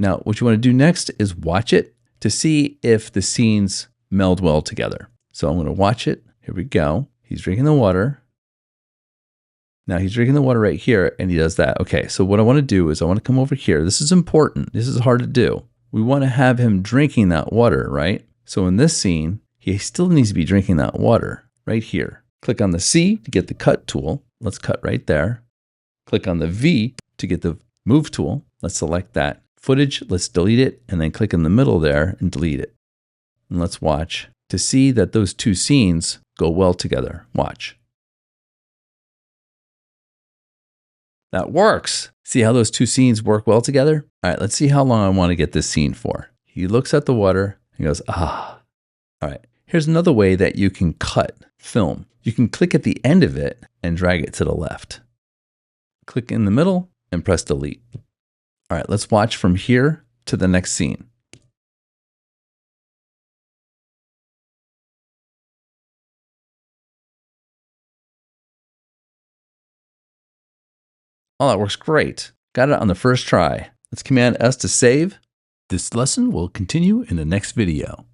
Now, what you want to do next is watch it to see if the scenes meld well together. So I'm going to watch it. Here we go. He's drinking the water. Now he's drinking the water right here and he does that. Okay, so what I want to do is I want to come over here. This is important. This is hard to do. We want to have him drinking that water, right? So in this scene, he still needs to be drinking that water right here. Click on the C to get the cut tool. Let's cut right there. Click on the V to get the move tool. Let's select that. Footage, let's delete it, and then click in the middle there and delete it. And let's watch to see that those two scenes go well together. Watch. That works. See how those two scenes work well together? All right, let's see how long I want to get this scene for. He looks at the water and goes, ah. All right, here's another way that you can cut film. You can click at the end of it and drag it to the left. Click in the middle and press delete. All right, let's watch from here to the next scene. Oh, that works great. Got it on the first try. Let's Command S to save. This lesson will continue in the next video.